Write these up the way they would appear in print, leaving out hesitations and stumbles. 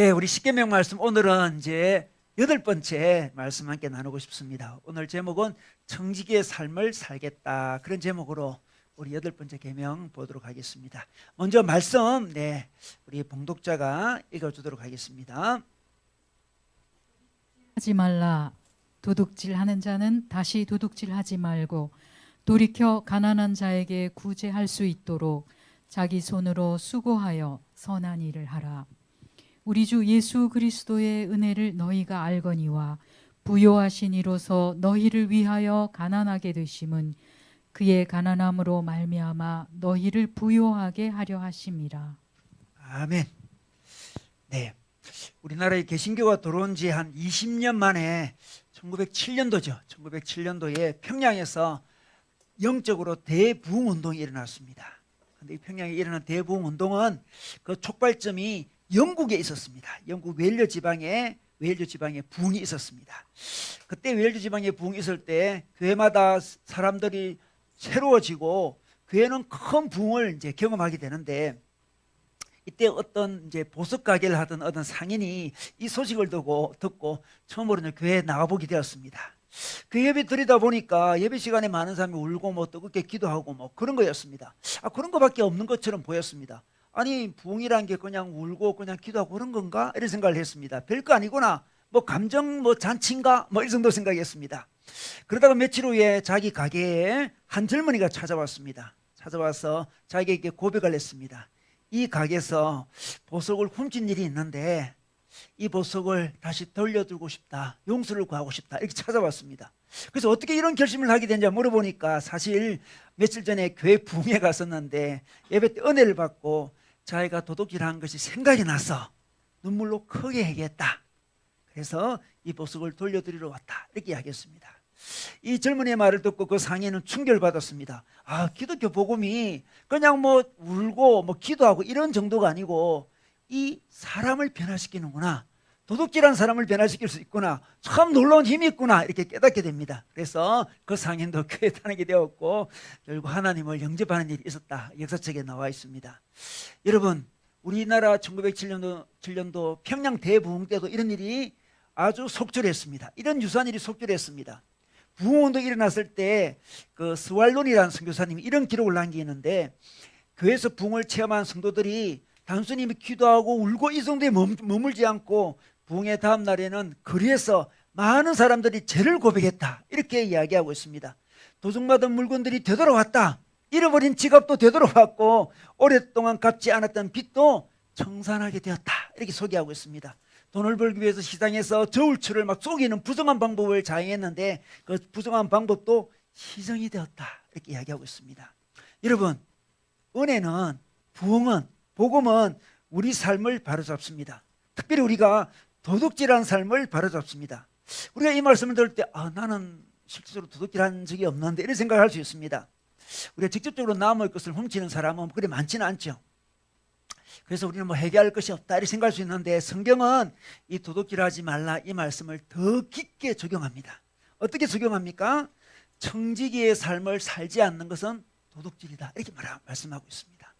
네, 우리 십계명 말씀 오늘은 이제 8번째 말씀 함께 나누고 싶습니다. 오늘 제목은 청지기의 삶을 살겠다, 그런 제목으로 우리 8번째 계명 보도록 하겠습니다. 먼저 말씀 우리 봉독자가 읽어주도록 하겠습니다. 하지 말라. 도둑질하는 자는 다시 도둑질하지 말고 돌이켜 가난한 자에게 구제할 수 있도록 자기 손으로 수고하여 선한 일을 하라. 우리 주 예수 그리스도의 은혜를 너희가 알거니와 부요하신 이로서 너희를 위하여 가난하게 되심은 그의 가난함으로 말미암아 너희를 부요하게 하려 하심이라. 아멘. 네, 우리나라에 개신교가 들어온 지 한 20년 만에 1907년도죠. 1907년도에 평양에서 영적으로 대부흥 운동이 일어났습니다. 그런데 이 평양에 일어난 대부흥 운동은 그 촉발점이 영국에 있었습니다. 영국 웨일즈 지방에 부흥이 있었습니다. 그때 웨일즈 지방에 부흥이 있을 때 교회마다 사람들이 새로워지고 교회는 큰 부흥을 이제 경험하게 되는데, 이때 어떤 이제 보석 가게를 하던 어떤 상인이 이 소식을 듣고 처음으로 이제 교회에 나가보게 되었습니다. 그 예배 드리다 보니까 예배 시간에 많은 사람이 울고 뭐 뜨겁게 기도하고 뭐 그런 거였습니다. 그런 거밖에 없는 것처럼 보였습니다. 아니, 부흥이라는 게 그냥 울고 그냥 기도하고 그런 건가? 이런 생각을 했습니다. 별거 아니구나. 뭐 감정 뭐 잔치인가? 뭐 이 정도 생각했습니다. 그러다가 며칠 후에 자기 가게에 한 젊은이가 찾아왔습니다. 찾아와서 자기에게 고백을 했습니다. 이 가게에서 보석을 훔친 일이 있는데 이 보석을 다시 돌려주고 싶다, 용서를 구하고 싶다, 이렇게 찾아왔습니다. 그래서 어떻게 이런 결심을 하게 됐냐 물어보니까, 사실 며칠 전에 교회 부흥회 갔었는데 예배 때 은혜를 받고 자기가 도둑질한 것이 생각이 나서 눈물로 크게 얘기했다. 그래서 이 보석을 돌려드리러 왔다, 이렇게 이야기했습니다. 이 젊은이의 말을 듣고 그 상인은 충격을 받았습니다. 기독교 복음이 그냥 뭐 울고 뭐 기도하고 이런 정도가 아니고 이 사람을 변화시키는구나, 도둑질한 사람을 변화시킬 수 있구나, 참 놀라운 힘이 있구나, 이렇게 깨닫게 됩니다. 그래서 그 상인도 교회에 다니게 되었고 결국 하나님을 영접하는 일이 있었다, 역사책에 나와 있습니다. 여러분, 우리나라 1907년도 평양 대부흥 때도 이런 일이 아주 속출했습니다. 이런 유사한 일이 속출했습니다. 부흥운동이 일어났을 때 그 스왈론이라는 선교사님이 이런 기록을 남기는데, 교회에서 부흥을 체험한 성도들이 단순히 기도하고 울고 이 정도에 머물지 않고 부흥의 다음 날에는 거리에서 많은 사람들이 죄를 고백했다, 이렇게 이야기하고 있습니다. 도둑맞은 물건들이 되돌아왔다, 잃어버린 지갑도 되돌아왔고 오랫동안 갚지 않았던 빚도 청산하게 되었다, 이렇게 소개하고 있습니다. 돈을 벌기 위해서 시장에서 저울추를 막 속이는 부정한 방법을 자행했는데 그 부정한 방법도 희생이 되었다, 이렇게 이야기하고 있습니다. 여러분, 은혜는, 부흥은, 복음은 우리 삶을 바로잡습니다. 특별히 우리가 도둑질한 삶을 바로잡습니다. 우리가 이 말씀을 들을 때 나는 실제로 도둑질한 적이 없는데, 이런 생각을 할 수 있습니다. 우리가 직접적으로 남의 것을 훔치는 사람은 그리 많지는 않죠. 그래서 우리는 뭐 회개할 것이 없다, 이렇게 생각할 수 있는데, 성경은 이 도둑질하지 말라 이 말씀을 더 깊게 적용합니다. 어떻게 적용합니까? 청지기의 삶을 살지 않는 것은 도둑질이다, 이렇게 말씀하고 있습니다.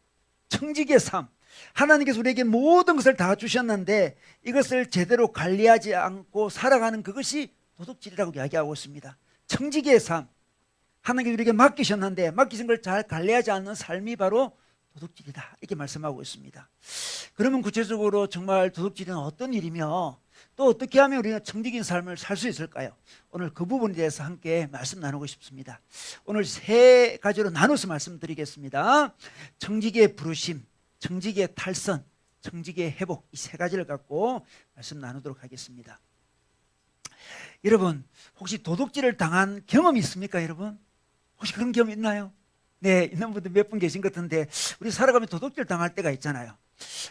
청지기의 삶, 하나님께서 우리에게 모든 것을 다 주셨는데 이것을 제대로 관리하지 않고 살아가는 그것이 도둑질이라고 이야기하고 있습니다. 청지기의 삶, 하나님께서 우리에게 맡기셨는데 맡기신 걸 잘 관리하지 않는 삶이 바로 도둑질이다, 이렇게 말씀하고 있습니다. 그러면 구체적으로 정말 도둑질은 어떤 일이며 또 어떻게 하면 우리는 청지기의 삶을 살 수 있을까요? 오늘 그 부분에 대해서 함께 말씀 나누고 싶습니다. 오늘 3가지로 나눠서 말씀드리겠습니다. 청지기의 부르심, 청지기의 탈선, 청지기의 회복, 이 3가지를 갖고 말씀 나누도록 하겠습니다. 여러분, 혹시 도둑질을 당한 경험이 있습니까? 여러분, 혹시 그런 경험 있나요? 네, 있는 분들 몇 분 계신 것 같은데, 우리 살아가면서 도둑질 당할 때가 있잖아요.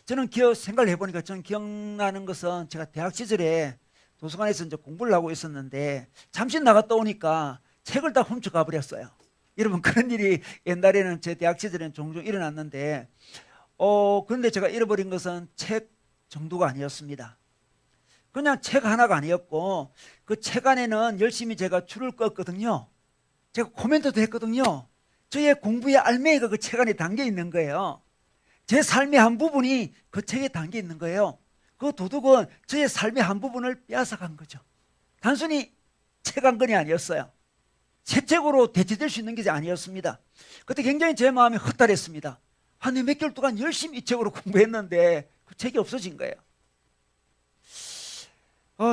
저는 생각을 해보니까 저는 기억나는 것은, 제가 대학 시절에 도서관에서 이제 공부를 하고 있었는데 잠시 나갔다 오니까 책을 다 훔쳐가 버렸어요. 여러분, 그런 일이 옛날에는 제 대학 시절에는 종종 일어났는데, 그런데 제가 잃어버린 것은 책 정도가 아니었습니다. 그냥 책 하나가 아니었고 그 책 안에는 열심히 제가 줄을 껐거든요. 제가 코멘트도 했거든요. 저의 공부의 알맹이가 그 책 안에 담겨 있는 거예요. 제 삶의 한 부분이 그 책에 담겨 있는 거예요. 그 도둑은 저의 삶의 한 부분을 빼앗아간 거죠. 단순히 채간건이 아니었어요. 채책으로 대체될 수 있는 게 아니었습니다. 그때 굉장히 제 마음이 허탈했습니다. 한 몇 개월 동안 열심히 이 책으로 공부했는데 그 책이 없어진 거예요.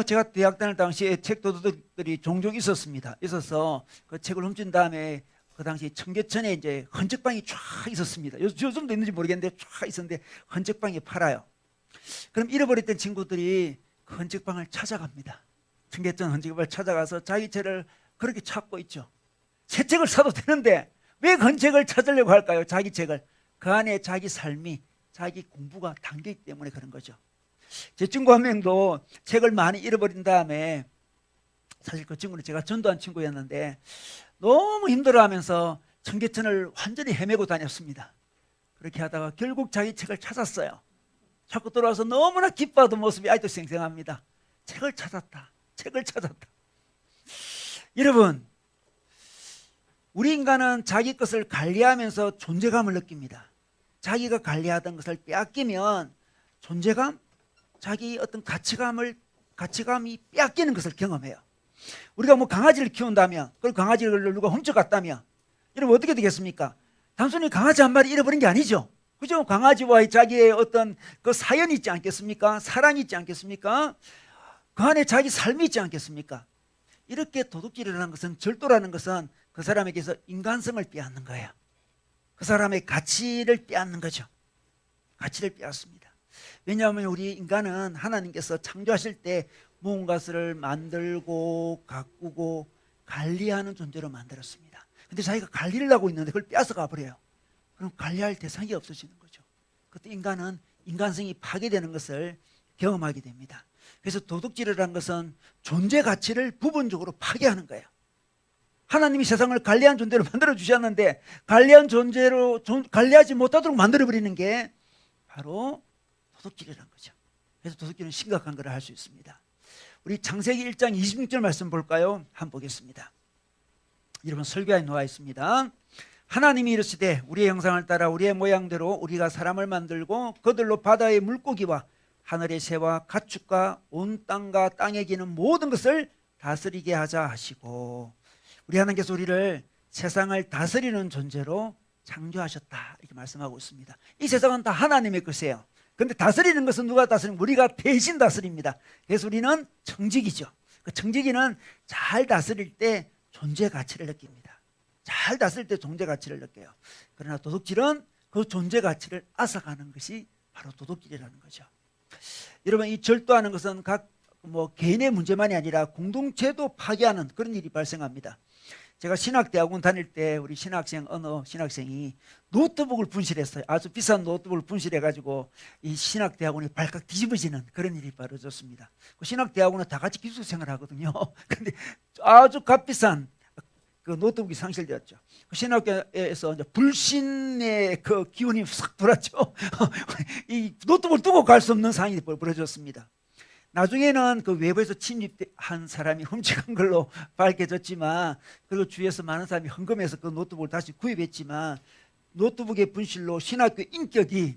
제가 대학 다닐 당시에 책 도둑들이 종종 있어서 그 책을 훔친 다음에 그 당시 청계천에 이제 헌책방이 쫙 있었습니다. 요즘도 있는지 모르겠는데 쫙 있었는데 헌책방이 팔아요. 그럼 잃어버렸던 친구들이 그 헌책방을 찾아갑니다. 청계천 헌책방을 찾아가서 자기 책을 그렇게 찾고 있죠. 새 책을 사도 되는데 왜 그 헌책을 찾으려고 할까요? 자기 책을. 그 안에 자기 삶이, 자기 공부가 담겨있기 때문에 그런 거죠. 제 친구 한 명도 책을 많이 잃어버린 다음에, 사실 그 친구는 제가 전도한 친구였는데 너무 힘들어하면서 청계천을 완전히 헤매고 다녔습니다. 그렇게 하다가 결국 자기 책을 찾았어요. 자꾸 돌아와서 너무나 기뻐하던 모습이 아직도 생생합니다. 책을 찾았다. 책을 찾았다. 여러분, 우리 인간은 자기 것을 관리하면서 존재감을 느낍니다. 자기가 관리하던 것을 빼앗기면 존재감, 자기 어떤 가치감이 빼앗기는 것을 경험해요. 우리가 뭐 강아지를 키운다면, 그걸 강아지를 누가 훔쳐갔다면, 여러분 어떻게 되겠습니까? 단순히 강아지 한 마리 잃어버린 게 아니죠. 그죠? 강아지와의 자기의 어떤 그 사연이 있지 않겠습니까? 사랑이 있지 않겠습니까? 그 안에 자기 삶이 있지 않겠습니까? 이렇게 도둑질이라는 것은, 절도라는 것은 그 사람에게서 인간성을 빼앗는 거예요. 그 사람의 가치를 빼앗는 거죠. 가치를 빼앗습니다. 왜냐하면 우리 인간은 하나님께서 창조하실 때 무언가를 만들고 가꾸고 관리하는 존재로 만들었습니다. 근데 자기가 관리를 하고 있는데 그걸 빼앗아 가버려요. 그럼 관리할 대상이 없어지는 거죠. 그때 인간은 인간성이 파괴되는 것을 경험하게 됩니다. 그래서 도둑질이라는 것은 존재 가치를 부분적으로 파괴하는 거예요. 하나님이 세상을 관리한 존재로 만들어 주셨는데 관리한 존재로 관리하지 못하도록 만들어버리는 게 바로 도둑질이라는 거죠. 그래서 도둑질은 심각한 걸 할 수 있습니다. 우리 창세기 1장 26절 말씀 볼까요? 한번 보겠습니다. 여러분 설교에 나와 있습니다. 하나님이 이르시되 우리의 형상을 따라 우리의 모양대로 우리가 사람을 만들고 그들로 바다의 물고기와 하늘의 새와 가축과 온 땅과 땅에 기는 모든 것을 다스리게 하자 하시고, 우리 하나님께서 우리를 세상을 다스리는 존재로 창조하셨다 이렇게 말씀하고 있습니다. 이 세상은 다 하나님의 것이에요. 그런데 다스리는 것은 누가 다스립니까? 우리가 대신 다스립니다. 그래서 우리는 청지기죠. 그 청지기는 잘 다스릴 때 존재 가치를 느낍니다. 잘 다스릴 때 존재 가치를 느껴요. 그러나 도둑질은 그 존재 가치를 앗아가는 것이 바로 도둑질이라는 거죠. 여러분, 이 절도하는 것은 각 개인의 문제만이 아니라 공동체도 파괴하는 그런 일이 발생합니다. 제가 신학대학원 다닐 때 우리 어느 신학생이 노트북을 분실했어요. 아주 비싼 노트북을 분실해가지고 이 신학대학원이 발칵 뒤집어지는 그런 일이 벌어졌습니다. 그 신학대학원은 다 같이 기숙생을 하거든요. 근데 아주 값비싼 그 노트북이 상실되었죠. 그 신학교에서 이제 불신의 그 기운이 싹 돌았죠. 이 노트북을 두고 갈 수 없는 상황이 벌어졌습니다. 나중에는 그 외부에서 침입한 사람이 훔쳐간 걸로 밝혀졌지만, 그리고 주위에서 많은 사람이 헌금해서 그 노트북을 다시 구입했지만, 노트북의 분실로 신학교 인격이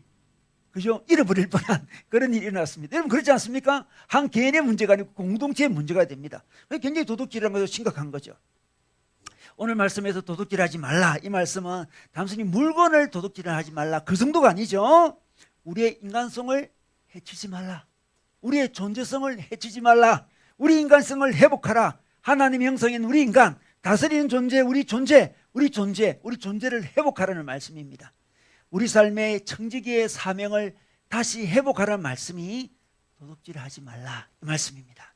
그죠? 잃어버릴 뻔한 그런 일이 일어났습니다. 여러분 그렇지 않습니까? 한 개인의 문제가 아니고 공동체의 문제가 됩니다. 굉장히 도둑질이라는 것도 심각한 거죠. 오늘 말씀에서 도둑질하지 말라, 이 말씀은 단순히 물건을 도둑질하지 말라 그 정도가 아니죠. 우리의 인간성을 해치지 말라, 우리의 존재성을 해치지 말라, 우리 인간성을 회복하라. 하나님의 형성인 우리 인간, 다스리는 존재, 우리 존재를 회복하라는 말씀입니다. 우리 삶의 청지기의 사명을 다시 회복하라는 말씀이 도둑질하지 말라 이 말씀입니다.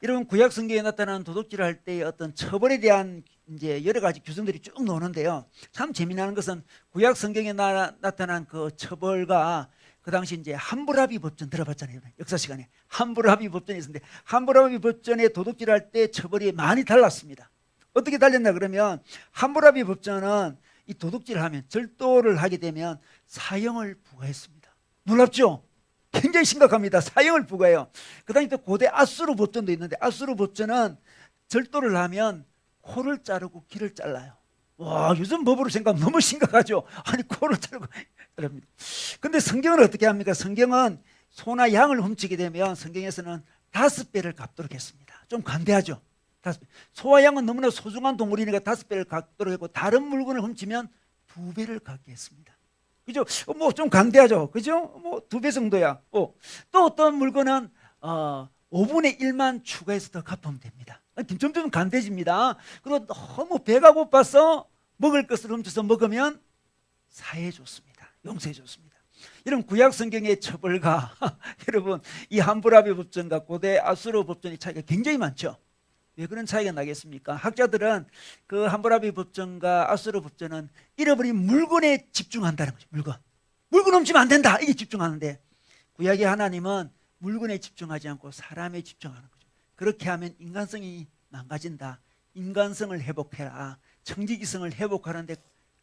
여러분, 구약 성경에 나타난 도둑질을 할 때의 어떤 처벌에 대한 이제 여러 가지 규정들이 쭉 나오는데요. 참 재미나는 것은 구약 성경에 나타난 그 처벌과 그 당시 이제 함부라비 법전 들어봤잖아요. 역사 시간에 함부라비 법전이 있었는데, 함부라비 법전에 도둑질할 때 처벌이 많이 달랐습니다. 어떻게 달렸나 그러면, 함부라비 법전은 이 도둑질을 하면, 절도를 하게 되면 사형을 부과했습니다. 놀랍죠? 굉장히 심각합니다. 사형을 부과해요. 그 당시 또 고대 아수르 법전도 있는데, 아수르 법전은 절도를 하면 코를 자르고 귀를 잘라요. 와, 요즘 법으로 생각하면 너무 심각하죠. 아니, 코를 자르고 자릅니다. 근데 성경은 어떻게 합니까? 성경은 소나 양을 훔치게 되면 성경에서는 5배를 갚도록 했습니다. 좀 관대하죠. 5배. 소와 양은 너무나 소중한 동물이니까 5배를 갚도록 했고, 다른 물건을 훔치면 2배를 갚게 했습니다. 그죠? 뭐 좀 관대하죠. 그죠? 뭐 2배 정도야. 또 어떤 물건은 5분의 1만 추가해서 더 갚으면 됩니다. 점점 관대해집니다. 그리고 너무 배가 고파서 먹을 것을 훔쳐서 먹으면 사해 줬습니다. 용서해 줬습니다. 여러분, 구약 성경의 처벌과 여러분 이 함부라비 법전과 고대 아수르 법전의 차이가 굉장히 많죠. 왜 그런 차이가 나겠습니까? 학자들은 그 함부라비 법전과 아수르 법전은 잃어버린 물건에 집중한다는 거죠. 물건 훔치면 안 된다, 이게 집중하는데, 구약의 하나님은 물건에 집중하지 않고 사람에 집중하는 거죠. 그렇게 하면 인간성이 망가진다. 인간성을 회복해라. 청지기성을 회복하는데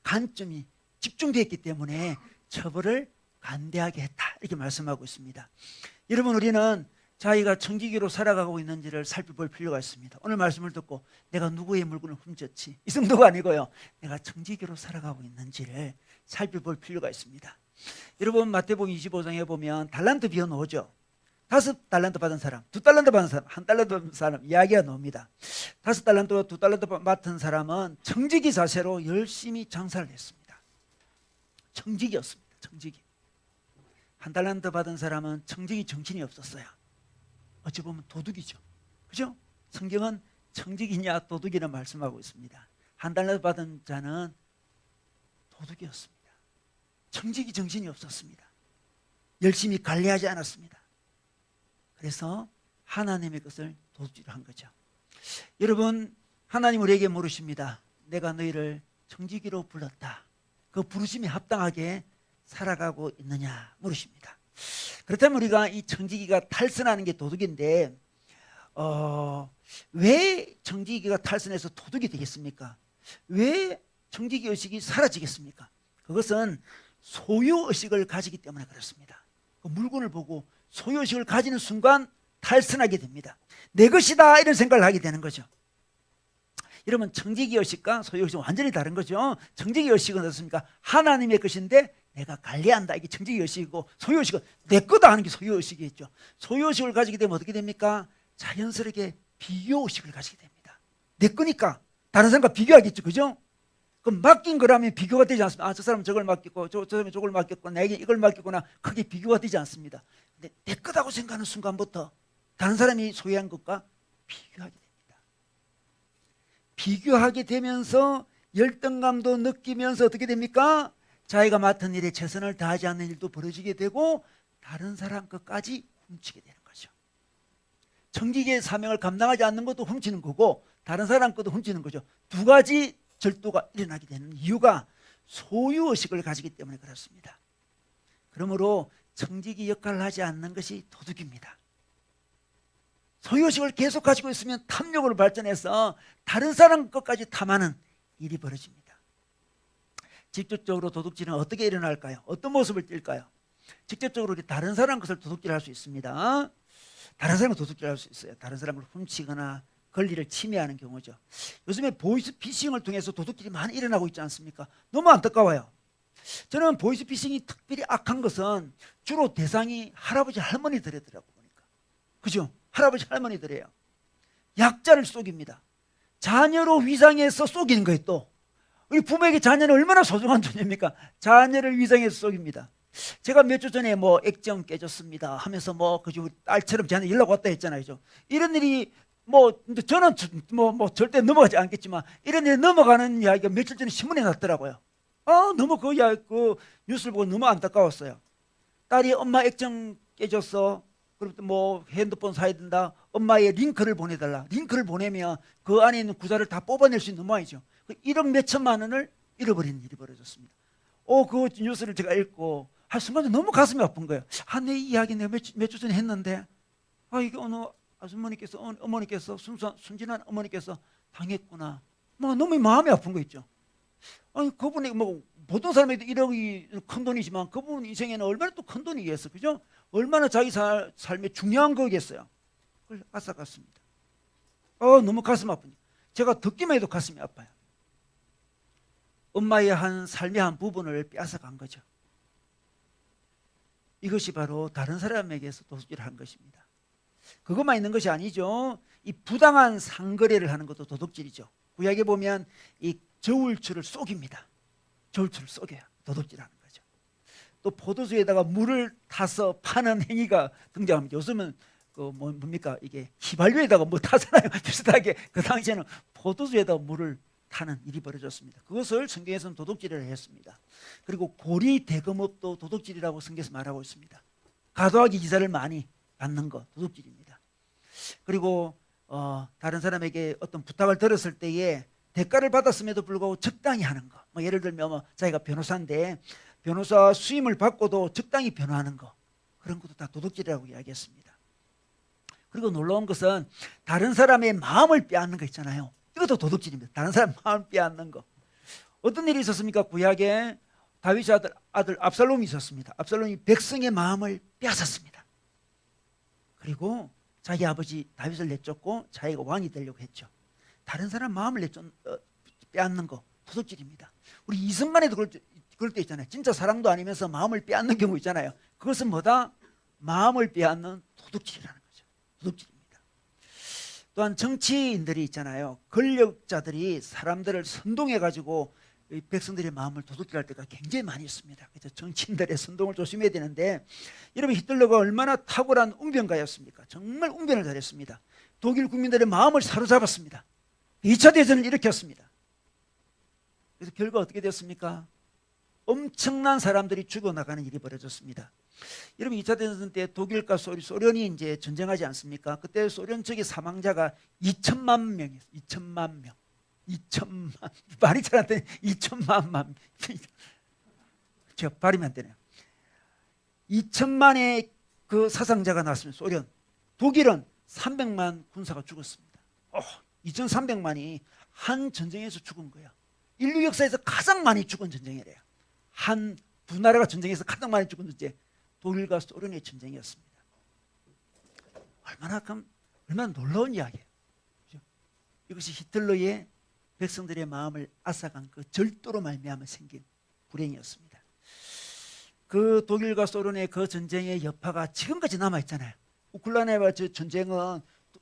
관점이 집중되어 있기 때문에 처벌을 관대하게 했다, 이렇게 말씀하고 있습니다. 여러분, 우리는 자기가 청지기로 살아가고 있는지를 살펴볼 필요가 있습니다. 오늘 말씀을 듣고 내가 누구의 물건을 훔쳤지, 이 정도가 아니고요, 내가 청지기로 살아가고 있는지를 살펴볼 필요가 있습니다. 여러분, 마태복음 25장에 보면 달란트 비어 나오죠. 5달란트 받은 사람, 2달란트 받은 사람, 1달란트 받은 사람 이야기가 나옵니다. 5달란트와 2달란트 맡은 사람은 청지기 자세로 열심히 장사를 했습니다. 청지기였습니다. 청지기. 1달란트 받은 사람은 청지기 정신이 없었어요. 어찌 보면 도둑이죠. 그죠? 성경은 청지기냐 도둑이냐 말씀하고 있습니다. 1달란트 받은 자는 도둑이었습니다. 청지기 정신이 없었습니다. 열심히 관리하지 않았습니다. 그래서 하나님의 것을 도둑질한 거죠. 여러분, 하나님 우리에게 물으십니다. 내가 너희를 청지기로 불렀다. 그 부르심에 합당하게 살아가고 있느냐 물으십니다. 그렇다면 우리가 이 청지기가 탈선하는 게 도둑인데 왜 청지기가 탈선해서 도둑이 되겠습니까? 왜 청지기 의식이 사라지겠습니까? 그것은 소유의식을 가지기 때문에 그렇습니다. 그 물건을 보고 소유의식을 가지는 순간 탈선하게 됩니다. 내 것이다, 이런 생각을 하게 되는 거죠. 여러분, 청지기의식과 소유의식은 완전히 다른 거죠. 청지기의식은 어떻습니까? 하나님의 것인데 내가 관리한다, 이게 청지기의식이고, 소유의식은 내 거다 하는 게 소유의식이겠죠. 소유의식을 가지게 되면 어떻게 됩니까? 자연스럽게 비교의식을 가지게 됩니다. 내 거니까 다른 사람과 비교하겠죠. 그죠? 그럼 맡긴 거라면 비교가 되지 않습니다. 아, 저 사람은 저걸 맡겼고 저 사람은 저걸 맡겼고 내게 이걸 맡겼구나, 크게 비교가 되지 않습니다. 근데 내 거다고 생각하는 순간부터 다른 사람이 소유한 것과 비교하게 됩니다. 비교하게 되면서 열등감도 느끼면서 어떻게 됩니까? 자기가 맡은 일에 최선을 다하지 않는 일도 벌어지게 되고 다른 사람 것까지 훔치게 되는 거죠. 청지기의 사명을 감당하지 않는 것도 훔치는 거고 다른 사람 것도 훔치는 거죠. 두 가지 절도가 일어나게 되는 이유가 소유의식을 가지기 때문에 그렇습니다. 그러므로 청지기 역할을 하지 않는 것이 도둑입니다. 소유의식을 계속 가지고 있으면 탐욕으로 발전해서 다른 사람 것까지 탐하는 일이 벌어집니다. 직접적으로 도둑질은 어떻게 일어날까요? 어떤 모습을 띌까요? 직접적으로 다른 사람 것을 도둑질할 수 있습니다. 다른 사람을 도둑질할 수 있어요. 다른 사람을 훔치거나 권리를 침해하는 경우죠. 요즘에 보이스피싱을 통해서 도둑질이 많이 일어나고 있지 않습니까? 너무 안타까워요. 저는 보이스피싱이 특별히 악한 것은 주로 대상이 할아버지 할머니들이더라고 보니까. 그죠? 할아버지 할머니들이에요. 약자를 속입니다. 자녀로 위장해서 속이는 거예요. 또 우리 부모에게 자녀는 얼마나 소중한 존재입니까? 자녀를 위장해서 속입니다. 제가 몇 주 전에 뭐 액정 깨졌습니다 하면서 뭐 그저 딸처럼 저한테 연락 왔다 했잖아요. 이런 일이 뭐 저는 뭐 절대 넘어가지 않겠지만 이런 일이 넘어가는 이야기가 며칠 전에 신문에 났더라고요. 너무 그 뉴스를 보고 너무 안타까웠어요. 딸이 엄마 액정 깨졌어. 그럼 뭐 핸드폰 사야 된다. 엄마의 링크를 보내달라. 링크를 보내면 그 안에 있는 구자를 다 뽑아낼 수 있는 모양이죠. 1억 몇천만 원을 잃어버리는 일이 벌어졌습니다. 그 뉴스를 제가 읽고 순간에 너무 가슴이 아픈 거예요. 내 이야기 내가 몇 주 전에 했는데 이게 어느 아주머니께서 어머니께서 순진한 어머니께서 당했구나. 너무 마음이 아픈 거 있죠. 그분이 보통 사람에도 1억이 큰 돈이지만 그분 인생에는 얼마나 또 큰 돈이겠어, 그죠? 얼마나 자기 삶에 중요한 거겠어요. 그걸 앗아갔습니다. 너무 가슴 아프니 제가 듣기만 해도 가슴이 아파요. 엄마의 삶의 한 부분을 빼앗아간 거죠. 이것이 바로 다른 사람에게서 도둑질을 한 것입니다. 그것만 있는 것이 아니죠. 이 부당한 상거래를 하는 것도 도둑질이죠. 구약에 보면 이 저울추를 속입니다. 저울추를 속여요. 도둑질하는 거죠. 또 포도주에다가 물을 타서 파는 행위가 등장합니다. 요즘은 뭡니까 이게 휘발유에다가 뭐 타잖아요. 비슷하게 그 당시에는 포도주에다가 물을 타는 일이 벌어졌습니다. 그것을 성경에서는 도둑질을 했습니다. 그리고 고리 대금업도 도둑질이라고 성경에서 말하고 있습니다. 과도하게 기사를 많이 받는 것 도둑질입니다. 그리고 다른 사람에게 어떤 부탁을 들었을 때에 대가를 받았음에도 불구하고 적당히 하는 것. 뭐 예를 들면 자기가 변호사인데 변호사 수임을 받고도 적당히 변호하는 것. 그런 것도 다 도둑질이라고 이야기했습니다. 그리고 놀라운 것은 다른 사람의 마음을 빼앗는 거 있잖아요. 이것도 도둑질입니다. 다른 사람 마음을 빼앗는 거. 어떤 일이 있었습니까? 구약에 다윗의 아들 압살롬이 있었습니다. 압살롬이 백성의 마음을 빼앗았습니다. 그리고 자기 아버지 다윗을 내쫓고 자기가 왕이 되려고 했죠. 다른 사람 마음을 빼앗는 거 도둑질입니다. 우리 이성간에도 그럴 때 있잖아요. 진짜 사랑도 아니면서 마음을 빼앗는 경우 있잖아요. 그것은 뭐다? 마음을 빼앗는 도둑질이라는 거죠. 도둑질입니다. 또한 정치인들이 있잖아요. 권력자들이 사람들을 선동해가지고 백성들의 마음을 도둑질할 때가 굉장히 많이 있습니다. 그래서 정치인들의 선동을 조심해야 되는데, 여러분 히틀러가 얼마나 탁월한 웅변가였습니까? 정말 웅변을 잘했습니다. 독일 국민들의 마음을 사로잡았습니다. 2차 대전을 일으켰습니다. 그래서 결과 어떻게 됐습니까? 엄청난 사람들이 죽어나가는 일이 벌어졌습니다. 여러분 2차 대전 때 독일과 소련이 이제 전쟁하지 않습니까? 그때 소련 측의 사망자가 2천만 명이었어요. 2천만 명. 2천만 말이 잘 안 되네. 2천만 제가 발음이 안 되네요. 2천만의 그 사상자가 나왔습니다. 소련. 독일은 300만 군사가 죽었습니다. 2,300만이 한 전쟁에서 죽은 거예요. 인류 역사에서 가장 많이 죽은 전쟁이래요. 한 두 나라가 전쟁에서 가장 많이 죽은 전쟁, 독일과 소련의 전쟁이었습니다. 얼마나 놀라운 이야기예요. 그렇죠? 이것이 히틀러의 백성들의 마음을 앗아간 그 절도로 말미암아 생긴 불행이었습니다. 그 독일과 소련의 그 전쟁의 여파가 지금까지 남아 있잖아요. 우크라이나와 전쟁은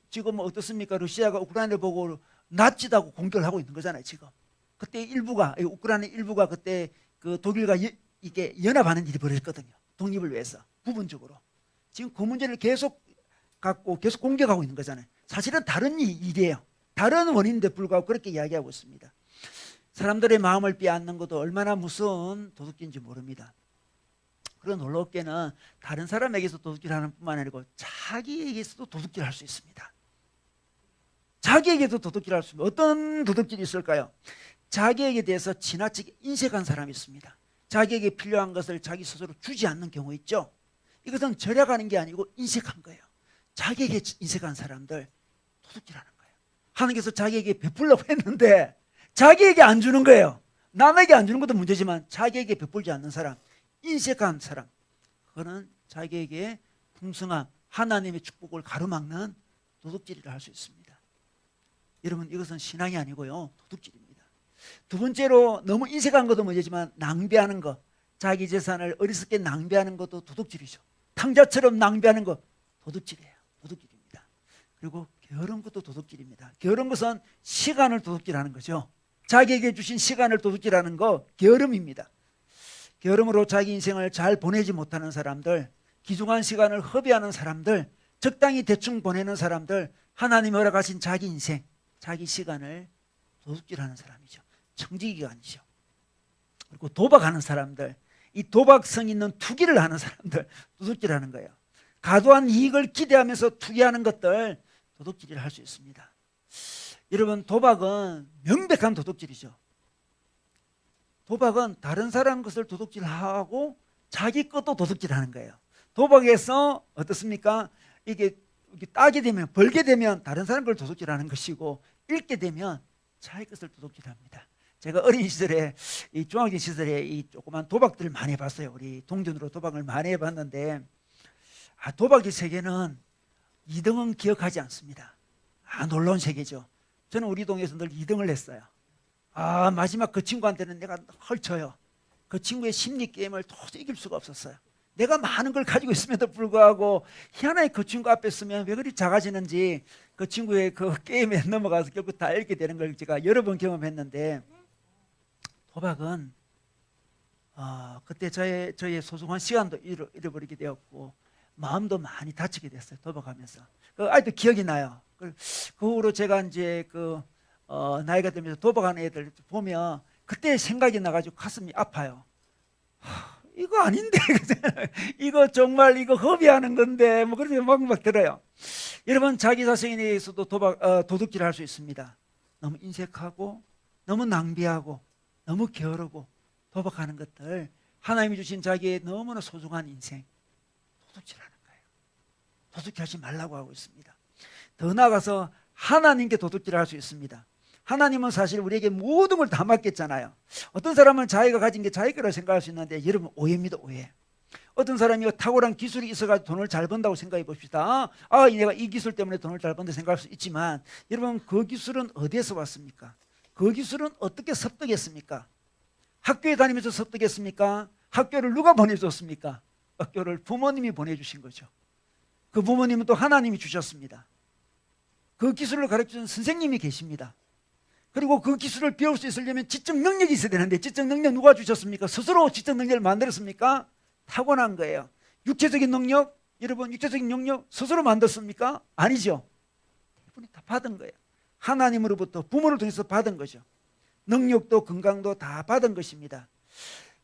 지금 어떻습니까? 러시아가 우크라이나를 보고 나치다고 공격을 하고 있는 거잖아요. 지금 그때 우크라이나 일부가 그때 그 독일과 이게 연합하는 일이 벌어졌거든요. 독립을 위해서 부분적으로. 지금 그 문제를 계속 갖고 계속 공격하고 있는 거잖아요. 사실은 다른 일이에요. 다른 원인인데 불구하고 그렇게 이야기하고 있습니다. 사람들의 마음을 빼앗는 것도 얼마나 무서운 도둑질인지 모릅니다. 그리고 놀랍게는 다른 사람에게서 도둑질하는 뿐만 아니고 자기에게서도 도둑질할 수 있습니다. 자기에게도 도둑질할 수 있습니다. 어떤 도둑질이 있을까요? 자기에게 대해서 지나치게 인색한 사람이 있습니다. 자기에게 필요한 것을 자기 스스로 주지 않는 경우 있죠. 이것은 절약하는 게 아니고 인색한 거예요. 자기에게 인색한 사람들 도둑질하는 거예요. 하나님께서 자기에게 베풀려고 했는데 자기에게 안 주는 거예요. 남에게 안 주는 것도 문제지만 자기에게 베풀지 않는 사람, 인색한 사람, 그거는 자기에게 풍성한 하나님의 축복을 가로막는 도둑질이라 할 수 있습니다. 여러분 이것은 신앙이 아니고요, 도둑질입니다. 두 번째로 너무 인색한 것도 문제지만 낭비하는 것, 자기 재산을 어리석게 낭비하는 것도 도둑질이죠. 탕자처럼 낭비하는 것 도둑질이에요. 도둑질입니다. 그리고 게으른 것도 도둑질입니다. 게으른 것은 시간을 도둑질하는 거죠. 자기에게 주신 시간을 도둑질하는 거 게으름입니다. 게으름으로 자기 인생을 잘 보내지 못하는 사람들, 귀중한 시간을 허비하는 사람들, 적당히 대충 보내는 사람들, 하나님이 허락하신 자기 인생, 자기 시간을 도둑질하는 사람이죠. 청지기가 아니죠. 그리고 도박하는 사람들, 이 도박성 있는 투기를 하는 사람들 도둑질하는 거예요. 과도한 이익을 기대하면서 투기하는 것들 도둑질을 할 수 있습니다. 여러분 도박은 명백한 도둑질이죠. 도박은 다른 사람 것을 도둑질하고 자기 것도 도둑질하는 거예요. 도박에서 어떻습니까? 이게 따게 되면 벌게 되면 다른 사람 걸 도둑질하는 것이고 잃게 되면 자기 것을 도둑질합니다. 제가 어린 시절에 이 중학교 시절에 이 조그만 도박들을 많이 해봤어요. 우리 동전으로 도박을 많이 해봤는데 도박의 세계는 2등은 기억하지 않습니다. 놀라운 세계죠. 저는 우리 동에서 늘 2등을 했어요. 마지막 그 친구한테는 내가 헐쳐요. 그 친구의 심리 게임을 도저히 이길 수가 없었어요. 내가 많은 걸 가지고 있음에도 불구하고 희한하게 그 친구 앞에 서면 왜 그리 작아지는지 그 친구의 그 게임에 넘어가서 결국 다 잃게 되는 걸 제가 여러 번 경험했는데, 도박은 그때 저의 소중한 시간도 잃어버리게 되었고 마음도 많이 다치게 됐어요. 도박하면서. 그 아직도 기억이 나요. 그 후로 제가 이제 나이가 들면서 도박하는 애들 보면 그때 생각이 나가지고 가슴이 아파요. 이거 아닌데 이거 정말 이거 허비하는 건데 뭐 그런 생각 막 들어요. 여러분, 자기 자신에 대해서도 도둑질을 할 수 있습니다. 너무 인색하고 너무 낭비하고 너무 게으르고 도박하는 것들, 하나님이 주신 자기의 너무나 소중한 인생 도둑질하는 거예요. 도둑질하지 말라고 하고 있습니다. 더 나아가서 하나님께 도둑질을 할 수 있습니다. 하나님은 사실 우리에게 모든 걸 다 맡겼잖아요. 어떤 사람은 자기가 가진 게 자기 거라고 생각할 수 있는데 여러분, 오해입니다. 오해. 어떤 사람이 탁월한 기술이 있어가지고 돈을 잘 번다고 생각해 봅시다. 내가 이 기술 때문에 돈을 잘 번다 생각할 수 있지만, 여러분, 그 기술은 어디에서 왔습니까? 그 기술은 어떻게 습득했습니까? 학교에 다니면서 습득했습니까? 학교를 누가 보내줬습니까? 학교를 부모님이 보내주신 거죠. 그 부모님은 또 하나님이 주셨습니다. 그 기술을 가르쳐준 선생님이 계십니다. 그리고 그 기술을 배울 수 있으려면 지적 능력이 있어야 되는데, 지적 능력 누가 주셨습니까? 스스로 지적 능력을 만들었습니까? 타고난 거예요. 육체적인 능력, 여러분, 육체적인 능력 스스로 만들었습니까? 아니죠. 이분이 다 받은 거예요. 하나님으로부터, 부모를 통해서 받은 거죠. 능력도 건강도 다 받은 것입니다.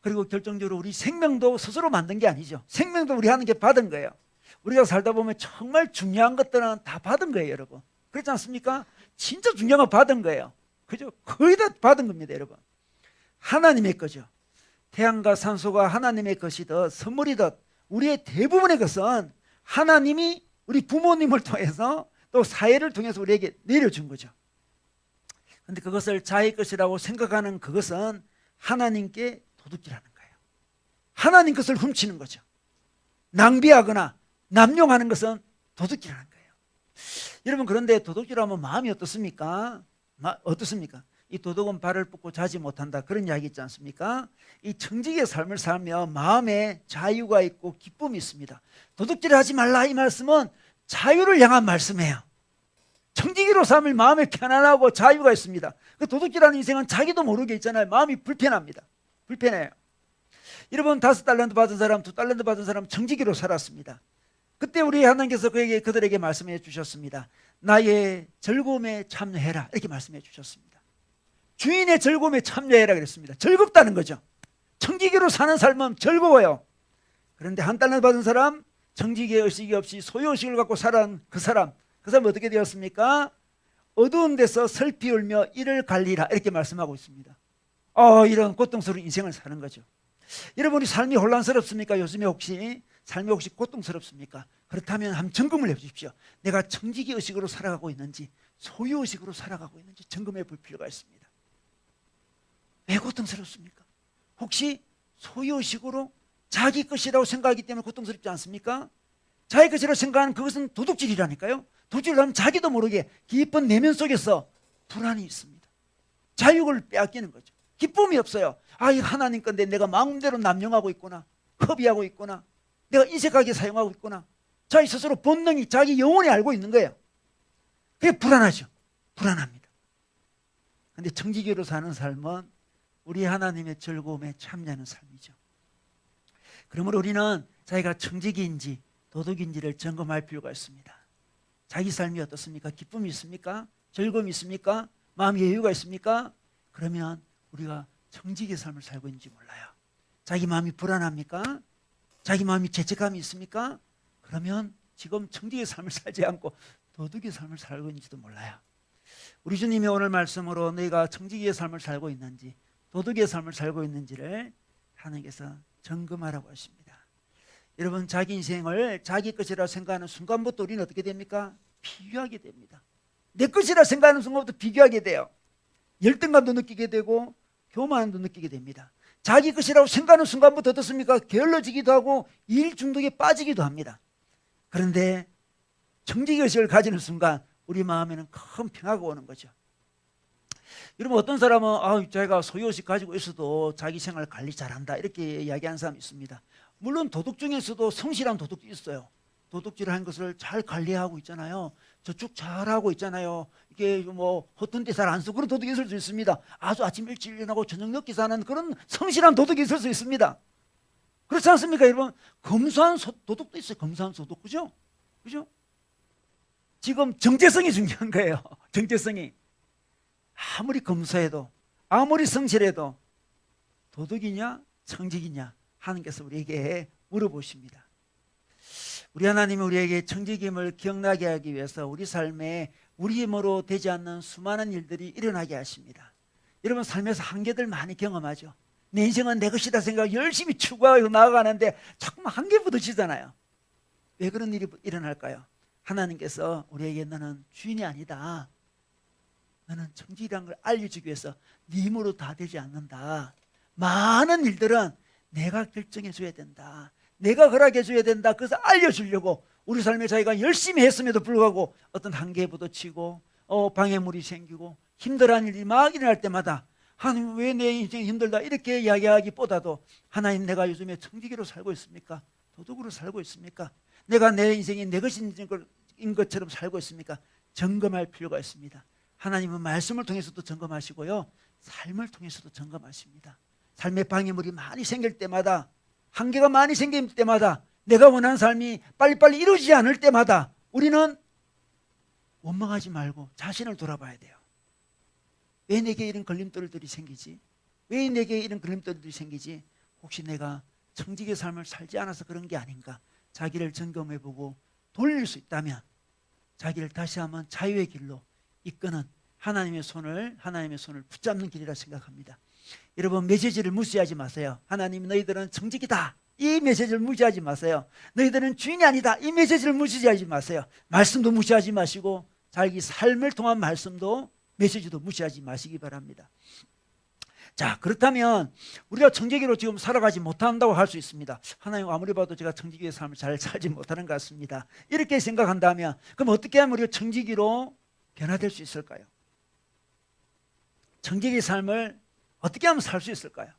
그리고 결정적으로 우리 생명도 스스로 만든 게 아니죠. 생명도 우리 하는 게 받은 거예요. 우리가 살다 보면 정말 중요한 것들은 다 받은 거예요, 여러분. 그렇지 않습니까? 진짜 중요한 거 받은 거예요. 그죠? 거의 다 받은 겁니다, 여러분. 하나님의 거죠. 태양과 산소가 하나님의 것이듯 선물이듯 우리의 대부분의 것은 하나님이 우리 부모님을 통해서 또 사회를 통해서 우리에게 내려준 거죠. 그런데 그것을 자기 것이라고 생각하는 그것은 하나님께 도둑질하는 거예요. 하나님 것을 훔치는 거죠. 낭비하거나 남용하는 것은 도둑질하는 거예요. 여러분, 그런데 도둑질하면 마음이 어떻습니까? 어떻습니까? 이 도둑은 발을 뻗고 자지 못한다, 그런 이야기 있지 않습니까? 이 청지기의 삶을 살면 마음에 자유가 있고 기쁨이 있습니다. 도둑질을 하지 말라, 이 말씀은 자유를 향한 말씀이에요. 청지기로 삶을 마음에 편안하고 자유가 있습니다. 그 도둑질하는 인생은 자기도 모르게 있잖아요. 마음이 불편합니다. 불편해요. 여러분, 5달란트 받은 사람, 2달란트 받은 사람 청지기로 살았습니다. 그때 우리 하나님께서 그들에게 말씀해 주셨습니다. 나의 즐거움에 참여해라, 이렇게 말씀해 주셨습니다. 주인의 즐거움에 참여해라 그랬습니다. 즐겁다는 거죠. 청지기로 사는 삶은 즐거워요. 그런데 1달란트 받은 사람, 청지기의 의식이 없이 소유의식을 갖고 살아온 그 사람 어떻게 되었습니까? 어두운 데서 슬피 울며 이를 갈리라, 이렇게 말씀하고 있습니다. 이런 고통스러운 인생을 사는 거죠. 여러분이 삶이 혼란스럽습니까? 요즘에 혹시 삶이 혹시 고통스럽습니까? 그렇다면 한번 점검을 해보십시오. 내가 청지기 의식으로 살아가고 있는지 소유 의식으로 살아가고 있는지 점검해 볼 필요가 있습니다. 왜 고통스럽습니까? 혹시 소유 의식으로 자기 것이라고 생각하기 때문에 고통스럽지 않습니까? 자기 것이라고 생각하는 그것은 도둑질이라니까요. 도둑질을 하면 자기도 모르게 깊은 내면 속에서 불안이 있습니다. 자유를 빼앗기는 거죠. 기쁨이 없어요. 이 하나님 건데 내가 마음대로 남용하고 있구나, 허비하고 있구나, 내가 인색하게 사용하고 있구나, 자기 스스로 본능이, 자기 영혼이 알고 있는 거예요. 그게 불안하죠. 불안합니다. 그런데 청지기로 사는 삶은 우리 하나님의 즐거움에 참여하는 삶이죠. 그러므로 우리는 자기가 청지기인지 도둑인지를 점검할 필요가 있습니다. 자기 삶이 어떻습니까? 기쁨이 있습니까? 즐거움이 있습니까? 마음의 여유가 있습니까? 그러면 우리가 청지기의 삶을 살고 있는지 몰라요. 자기 마음이 불안합니까? 자기 마음이 죄책감이 있습니까? 그러면 지금 청지기의 삶을 살지 않고 도둑의 삶을 살고 있는지도 몰라요. 우리 주님이 오늘 말씀으로 너희가 청지기의 삶을 살고 있는지 도둑의 삶을 살고 있는지를 하나님께서 점검하라고 하십니다. 여러분, 자기 인생을 자기 것이라 생각하는 순간부터 우리는 어떻게 됩니까? 비교하게 됩니다. 내 것이라 생각하는 순간부터 비교하게 돼요. 열등감도 느끼게 되고 교만도 느끼게 됩니다. 자기 것이라고 생각하는 순간부터 어떻습니까? 게을러지기도 하고 일 중독에 빠지기도 합니다. 그런데 청지기 의식을 가지는 순간 우리 마음에는 큰 평화가 오는 거죠. 여러분, 어떤 사람은 자기가 소유의식 가지고 있어도 자기 생활 관리 잘한다, 이렇게 이야기하는 사람이 있습니다. 물론 도둑 중에서도 성실한 도둑이 있어요. 도둑질하는 것을 잘 관리하고 있잖아요. 저축 잘하고 있잖아요. 이게 뭐 허튼 데 잘 안 쓰고 그런 도둑이 있을 수 있습니다. 아주 아침 일찍 일어나고 저녁 늦게 사는 그런 성실한 도둑이 있을 수 있습니다. 그렇지 않습니까, 여러분? 검소한 도둑도 있어요. 검소한 도둑, 그죠? 그죠? 지금 정체성이 중요한 거예요. 정체성이. 아무리 검소해도, 아무리 성실해도 도둑이냐 청직이냐 하나님께서 우리에게 물어보십니다. 우리 하나님은 우리에게 청직임을 기억나게 하기 위해서 우리 삶에 우리 힘으로 되지 않는 수많은 일들이 일어나게 하십니다. 여러분 삶에서 한계들 많이 경험하죠. 내 인생은 내 것이다 생각 열심히 추구하고 나아가는데 자꾸만 한계 부딪히잖아요. 왜 그런 일이 일어날까요? 하나님께서 우리에게 너는 주인이 아니다. 너는 청직이라는 걸 알려주기 위해서 네 힘으로 다 되지 않는다. 많은 일들은 내가 결정해 줘야 된다. 내가 허락해 줘야 된다. 그래서 알려주려고 우리 삶에 자기가 열심히 했음에도 불구하고 어떤 한계에 부딪히고 방해물이 생기고 힘들어하는 일이 막 일어날 때마다 하나님 왜 내 인생이 힘들다 이렇게 이야기하기보다도 하나님 내가 요즘에 청지기로 살고 있습니까? 도둑으로 살고 있습니까? 내가 내 인생이 내 것인 것처럼 살고 있습니까? 점검할 필요가 있습니다. 하나님은 말씀을 통해서도 점검하시고요. 삶을 통해서도 점검하십니다. 삶의 방해물이 많이 생길 때마다 한계가 많이 생길 때마다 내가 원하는 삶이 빨리빨리 이루어지지 않을 때마다 우리는 원망하지 말고 자신을 돌아봐야 돼요. 왜 내게 이런 걸림돌들이 생기지? 왜 내게 이런 걸림돌들이 생기지? 혹시 내가 청직의 삶을 살지 않아서 그런 게 아닌가? 자기를 점검해보고 돌릴 수 있다면 자기를 다시 한번 자유의 길로 이끄는 하나님의 손을 붙잡는 길이라 생각합니다. 여러분 메시지를 무시하지 마세요. 하나님 너희들은 청직이다. 이 메시지를 무시하지 마세요. 너희들은 주인이 아니다. 이 메시지를 무시하지 마세요. 말씀도 무시하지 마시고 자기 삶을 통한 말씀도 메시지도 무시하지 마시기 바랍니다. 자, 그렇다면 우리가 청지기로 지금 살아가지 못한다고 할 수 있습니다. 하나님 아무리 봐도 제가 청지기의 삶을 잘 살지 못하는 것 같습니다. 이렇게 생각한다면 그럼 어떻게 하면 우리가 청지기로 변화될 수 있을까요? 청지기의 삶을 어떻게 하면 살 수 있을까요?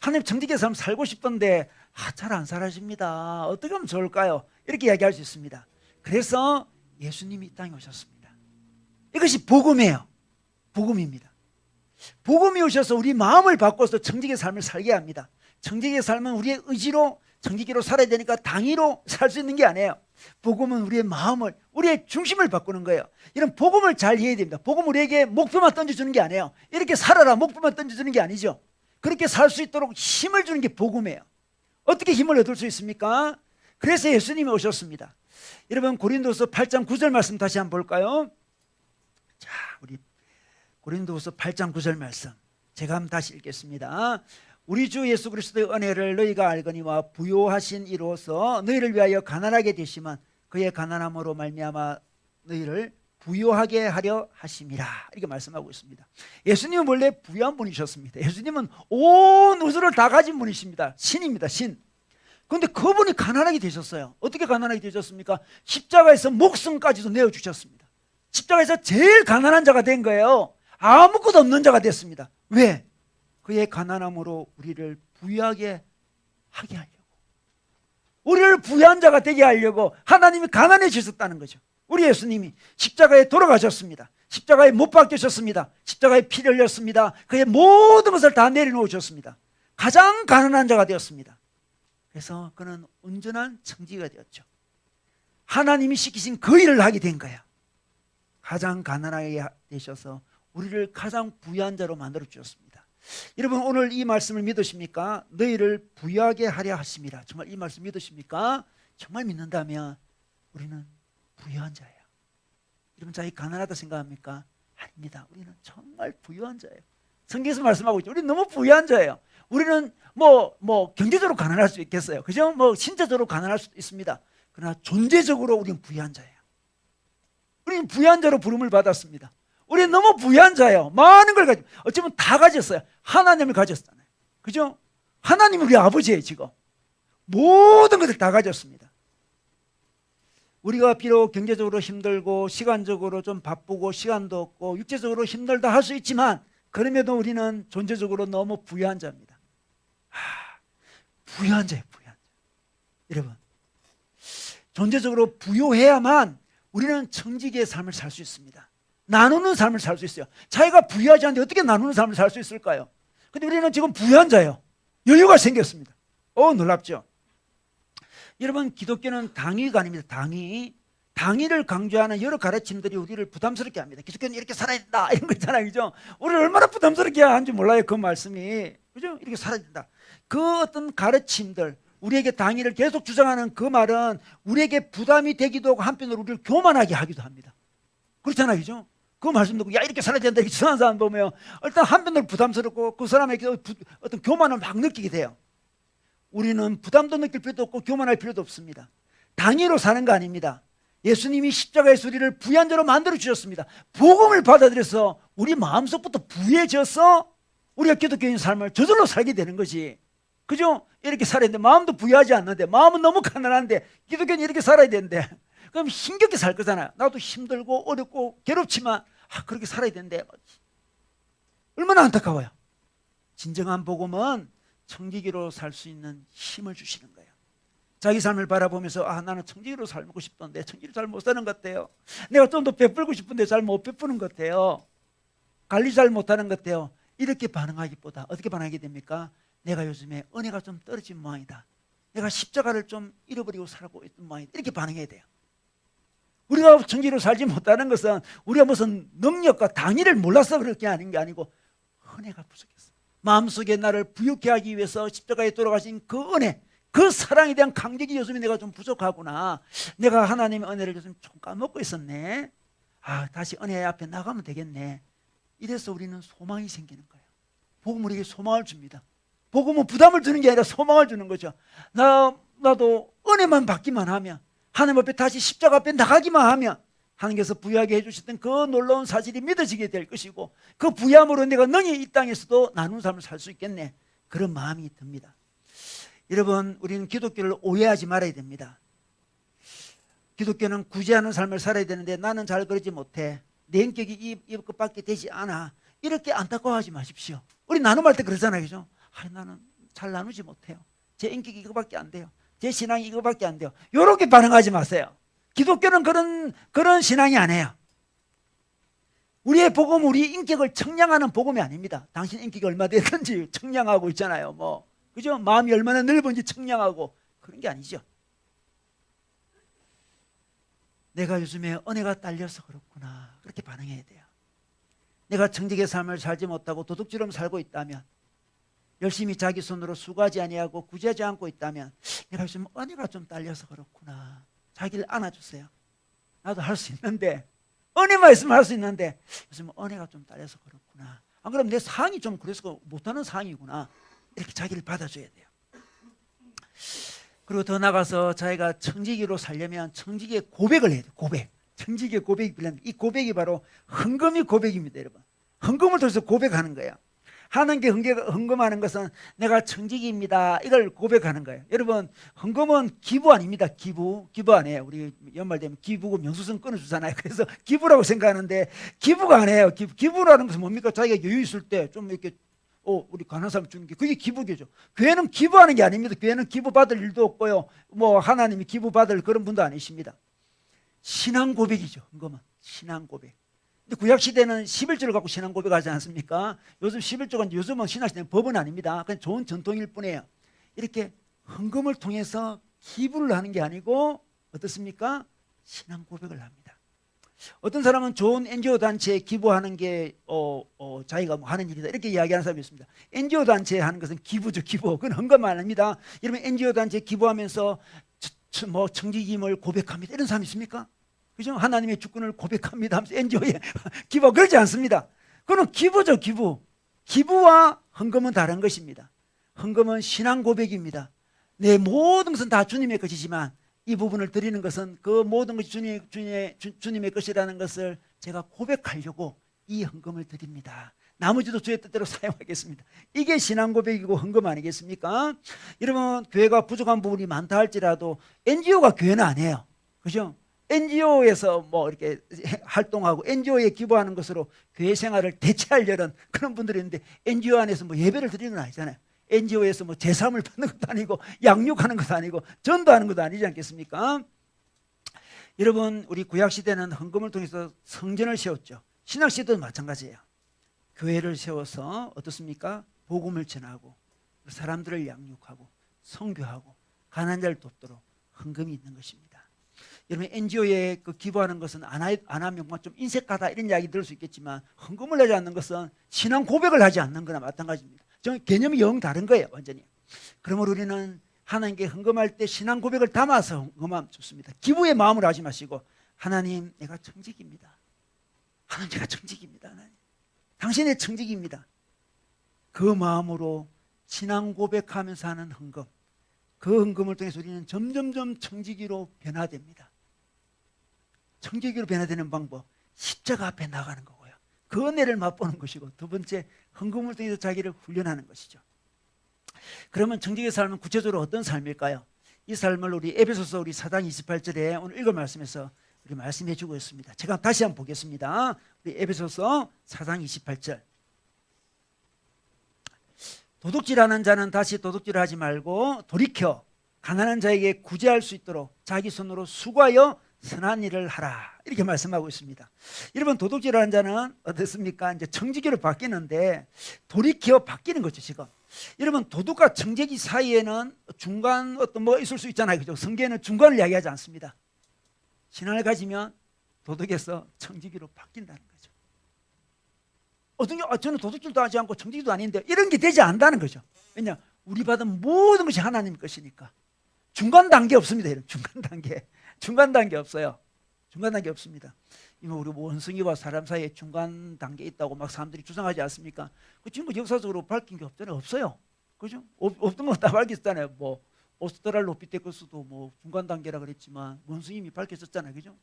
하나님 청지기의 삶 살고 싶은데 잘 안 살아집니다. 어떻게 하면 좋을까요? 이렇게 이야기할 수 있습니다. 그래서 예수님이 이 땅에 오셨습니다. 이것이 복음이에요. 복음입니다. 복음이 오셔서 우리 마음을 바꿔서 청지기의 삶을 살게 합니다. 청지기의 삶은 우리의 의지로 청지기로 살아야 되니까 당위로 살 수 있는 게 아니에요. 복음은 우리의 마음을, 우리의 중심을 바꾸는 거예요. 이런 복음을 잘 이해해야 됩니다. 복음은 우리에게 목표만 던져주는 게 아니에요. 이렇게 살아라 목표만 던져주는 게 아니죠. 그렇게 살 수 있도록 힘을 주는 게 복음이에요. 어떻게 힘을 얻을 수 있습니까? 그래서 예수님이 오셨습니다. 여러분 고린도서 8장 9절 말씀 다시 한번 볼까요? 자, 우리 고린도서 8장 9절 말씀 제가 한번 다시 읽겠습니다. 우리 주 예수 그리스도의 은혜를 너희가 알거니와 부요하신 이로써 너희를 위하여 가난하게 되시면 그의 가난함으로 말미암아 너희를 부요하게 하려 하심이라 이렇게 말씀하고 있습니다. 예수님은 원래 부유한 분이셨습니다. 예수님은 온 우주를 다 가진 분이십니다. 신입니다. 신. 그런데 그분이 가난하게 되셨어요. 어떻게 가난하게 되셨습니까? 십자가에서 목숨까지도 내어주셨습니다. 십자가에서 제일 가난한 자가 된 거예요. 아무것도 없는 자가 됐습니다. 왜? 그의 가난함으로 우리를 부유하게 하게 하려고, 우리를 부유한 자가 되게 하려고 하나님이 가난해지셨다는 거죠. 우리 예수님이 십자가에 돌아가셨습니다. 십자가에 못 박히셨습니다. 십자가에 피를 흘렸습니다. 그의 모든 것을 다 내려놓으셨습니다. 가장 가난한 자가 되었습니다. 그래서 그는 온전한 청지기가 되었죠. 하나님이 시키신 그 일을 하게 된 거예요. 가장 가난하게 되셔서 우리를 가장 부유한 자로 만들어 주셨습니다. 여러분 오늘 이 말씀을 믿으십니까? 너희를 부유하게 하려 하심이라. 정말 이 말씀 믿으십니까? 정말 믿는다면 우리는 부유한 자예요. 여러분 자기 가난하다 생각합니까? 아닙니다. 우리는 정말 부유한 자예요. 성경에서 말씀하고 있죠. 우리는 너무 부유한 자예요. 우리는 뭐 경제적으로 가난할 수 있겠어요. 그죠? 뭐 신체적으로 가난할 수도 있습니다. 그러나 존재적으로 우리는 부유한 자예요. 우리는 부유한 자로 부름을 받았습니다. 우리는 너무 부유한 자예요. 많은 걸 가지고 어쩌면 다 가졌어요. 하나님을 가졌잖아요. 그죠? 하나님 우리 아버지예요. 지금 모든 것을 다 가졌습니다. 우리가 비록 경제적으로 힘들고 시간적으로 좀 바쁘고 시간도 없고 육체적으로 힘들다 할 수 있지만 그럼에도 우리는 존재적으로 너무 부유한 자입니다. 부유한 자예요. 부유한 자. 여러분, 존재적으로 부유해야만 우리는 청지기의 삶을 살 수 있습니다. 나누는 삶을 살 수 있어요. 자기가 부유하지 않는데 어떻게 나누는 삶을 살 수 있을까요? 근데 우리는 지금 부유한 자예요. 여유가 생겼습니다. 놀랍죠? 여러분, 기독교는 당위가 아닙니다. 당위를 강조하는 여러 가르침들이 우리를 부담스럽게 합니다. 기독교는 이렇게 살아야 된다 이런 거 있잖아요, 그죠? 우리를 얼마나 부담스럽게 하는지 몰라요, 그 말씀이. 그죠? 이렇게 살아야 된다. 그 어떤 가르침들, 우리에게 당위를 계속 주장하는 그 말은 우리에게 부담이 되기도 하고 한편으로 우리를 교만하게 하기도 합니다. 그렇잖아요, 그죠? 그 말씀 듣고 야 이렇게 살아야 된다 이렇게 이상한 사람 보면 일단 한편으로 부담스럽고 그 사람에게 어떤 교만을 막 느끼게 돼요. 우리는 부담도 느낄 필요도 없고 교만할 필요도 없습니다. 당위로 사는 거 아닙니다. 예수님이 십자가에서 우리를 부유한 자로 만들어 주셨습니다. 복음을 받아들여서 우리 마음속부터 부유해져서 우리가 기독교인 삶을 저절로 살게 되는 거지. 그죠? 이렇게 살아야 되는데 마음도 부유하지 않는데 마음은 너무 가난한데 기독교는 이렇게 살아야 되는데 그럼 힘겹게 살 거잖아요. 나도 힘들고 어렵고 괴롭지만 그렇게 살아야 되는데 얼마나 안타까워요. 진정한 복음은 청지기로 살 수 있는 힘을 주시는 거예요. 자기 삶을 바라보면서 나는 청지기로 살고 싶던데 청지기로 잘 못 사는 것 같아요. 내가 좀 더 베풀고 싶은데 잘 못 베푸는 것 같아요. 관리 잘 못하는 것 같아요. 이렇게 반응하기보다 어떻게 반응하게 됩니까? 내가 요즘에 은혜가 좀 떨어진 모양이다. 내가 십자가를 좀 잃어버리고 살고 있던 모양이다. 이렇게 반응해야 돼요. 우리가 청지기로 살지 못하는 것은 우리가 무슨 능력과 당위를 몰라서 그렇게 하는 게 아니고 은혜가 부족했어. 마음속에 나를 부유케 하기 위해서 십자가에 돌아가신 그 은혜, 그 사랑에 대한 감격이 요즘에 내가 좀 부족하구나. 내가 하나님의 은혜를 요즘 좀 까먹고 있었네. 다시 은혜 앞에 나가면 되겠네. 이래서 우리는 소망이 생기는 거예요. 복음은 우리에게 소망을 줍니다. 복음은 부담을 주는 게 아니라 소망을 주는 거죠. 나도 은혜만 받기만 하면, 하나님 앞에 다시 십자가 앞에 나가기만 하면 하나님께서 부유하게 해주셨던 그 놀라운 사실이 믿어지게 될 것이고 그 부유함으로 내가 능히 이 땅에서도 나눈 삶을 살 수 있겠네. 그런 마음이 듭니다. 여러분, 우리는 기독교를 오해하지 말아야 됩니다. 기독교는 구제하는 삶을 살아야 되는데 나는 잘 그러지 못해. 내 인격이 이것밖에 되지 않아. 이렇게 안타까워하지 마십시오. 우리 나눔할 때 그러잖아요, 그죠? 나는 잘 나누지 못해요. 제 인격이 이거밖에 안 돼요. 제 신앙이 이거밖에 안 돼요. 이렇게 반응하지 마세요. 기독교는 그런 신앙이 아니에요. 우리의 복음, 우리 인격을 청량하는 복음이 아닙니다. 당신 인격이 얼마 됐는지 청량하고 있잖아요. 그죠? 마음이 얼마나 넓은지 청량하고 그런 게 아니죠. 내가 요즘에 은혜가 딸려서 그렇구나. 그렇게 반응해야 돼요. 내가 청지기의 삶을 살지 못하고 도둑처럼 살고 있다면, 열심히 자기 손으로 수고하지 아니하고 구제하지 않고 있다면 내가 요즘 은혜가 좀 딸려서 그렇구나. 자기를 안아주세요. 나도 할 수 있는데, 은혜만 있으면 할 수 있는데 요즘 은혜가 좀 딸려서 그렇구나. 안 그러면 내 상황이 좀 그래서 못하는 상황이구나. 이렇게 자기를 받아줘야 돼요. 그리고 더 나가서 자기가 청지기로 살려면 청지기의 고백을 해야 돼요. 고백. 청지기의 고백이 필요합니다. 이 고백이 바로 헌금이 고백입니다, 여러분. 헌금을 통해서 고백하는 거예요. 하나님께 헌금하는 것은 내가 청지기입니다. 이걸 고백하는 거예요. 여러분, 헌금은 기부 아닙니다. 기부 아니에요. 우리 연말 되면 기부고 명수증 끊어주잖아요. 그래서 기부라고 생각하는데 기부가 아니에요. 기부라는 것은 뭡니까? 자기가 여유 있을 때 좀 이렇게 우리 가난한 사람 주는 게 그게 기부교죠. 교회는 기부하는 게 아닙니다. 교회는 기부받을 일도 없고요. 하나님이 기부받을 그런 분도 아니십니다. 신앙 고백이죠. 헌금은 신앙 고백. 근데 구약시대는 11조를 갖고 신앙 고백하지 않습니까? 요즘 11조가 요즘은 신학시대는 법은 아닙니다. 그냥 좋은 전통일 뿐이에요. 이렇게 헌금을 통해서 기부를 하는 게 아니고 어떻습니까? 신앙 고백을 합니다. 어떤 사람은 좋은 NGO 단체에 기부하는 게 자기가 하는 일이다 이렇게 이야기하는 사람이 있습니다. NGO 단체에 하는 것은 기부죠. 기부. 그건 헌금 아닙니다. 여러분 NGO 단체에 기부하면서 청지기임을 고백합니다. 이런 사람 있습니까? 그죠? 하나님의 주권을 고백합니다 하면서 NGO에 기부 그러지 않습니다. 그건 기부죠. 기부. 기부와 헌금은 다른 것입니다. 헌금은 신앙 고백입니다. 내 모든 것은 다 주님의 것이지만 이 부분을 드리는 것은 그 모든 것이 주님의 것이라는 것을 제가 고백하려고 이 헌금을 드립니다. 나머지도 주의 뜻대로 사용하겠습니다. 이게 신앙 고백이고 헌금 아니겠습니까? 여러분, 교회가 부족한 부분이 많다 할지라도 NGO가 교회는 아니에요. 그죠? NGO에서 이렇게 활동하고 NGO에 기부하는 것으로 교회 생활을 대체하려는 그런 분들이 있는데 NGO 안에서 예배를 드리는 건 아니잖아요. NGO에서 뭐 제3을 받는 것도 아니고 양육하는 것도 아니고 전도하는 것도 아니지 않겠습니까? 여러분, 우리 구약시대는 헌금을 통해서 성전을 세웠죠. 신약시대도 마찬가지예요. 교회를 세워서 어떻습니까? 복음을 전하고 사람들을 양육하고 선교하고 가난한 자를 돕도록 헌금이 있는 것입니다. 여러분, NGO에 기부하는 것은 안 하면 좀 인색하다 이런 이야기 들을 수 있겠지만, 헌금을 하지 않는 것은 신앙 고백을 하지 않는 거나 마찬가지입니다. 좀 개념이 영 다른 거예요, 완전히. 그러므로 우리는 하나님께 헌금할 때 신앙 고백을 담아서 헌금하면 좋습니다. 기부의 마음으로 하지 마시고, 하나님, 내가 청직입니다. 하나님, 제가 청직입니다. 하나님, 당신의 청직입니다. 그 마음으로 신앙 고백하면서 하는 헌금, 그 헌금을 통해서 우리는 점점점 청지기로 변화됩니다. 청지기로 변화되는 방법, 십자가 앞에 나가는 거고요. 그 은혜를 맛보는 것이고, 두 번째, 헌금을 통해서 자기를 훈련하는 것이죠. 그러면 청지기의 삶은 구체적으로 어떤 삶일까요? 이 삶을 우리 에베소서 우리 4장 28절에 오늘 읽은 말씀에서 우리 말씀해 주고 있습니다. 제가 다시 한번 보겠습니다. 우리 에베소서 4장 28절. 도둑질하는 자는 다시 도둑질을 하지 말고 돌이켜 가난한 자에게 구제할 수 있도록 자기 손으로 수고하여 선한 일을 하라, 이렇게 말씀하고 있습니다. 여러분, 도둑질하는 자는 어떻습니까? 이제 청지기로 바뀌는데 돌이켜 바뀌는 거죠, 지금. 여러분, 도둑과 청지기 사이에는 중간 어떤 뭐 있을 수 있잖아요, 그죠? 성경에는 중간을 이야기하지 않습니다. 신앙을 가지면 도둑에서 청지기로 바뀐다는 거죠. 저는 도둑질도 하지 않고 청지기도 아닌데, 이런 게 되지 않는다는 거죠. 왜냐? 우리 받은 모든 것이 하나님 것이니까. 중간 단계 없습니다. 이런 중간 단계 없어요. 중간 단계 없습니다. 우리 원숭이와 사람 사이에 중간 단계 있다고 막 사람들이 주장하지 않습니까? 그 지금 역사적으로 밝힌 게 없잖아요. 없어요. 그죠? 없던 거 다 밝혔잖아요. 뭐 오스트랄로피테쿠스도 뭐 중간 단계라 그랬지만 원숭이 이미 밝혔었잖아요. 그죠?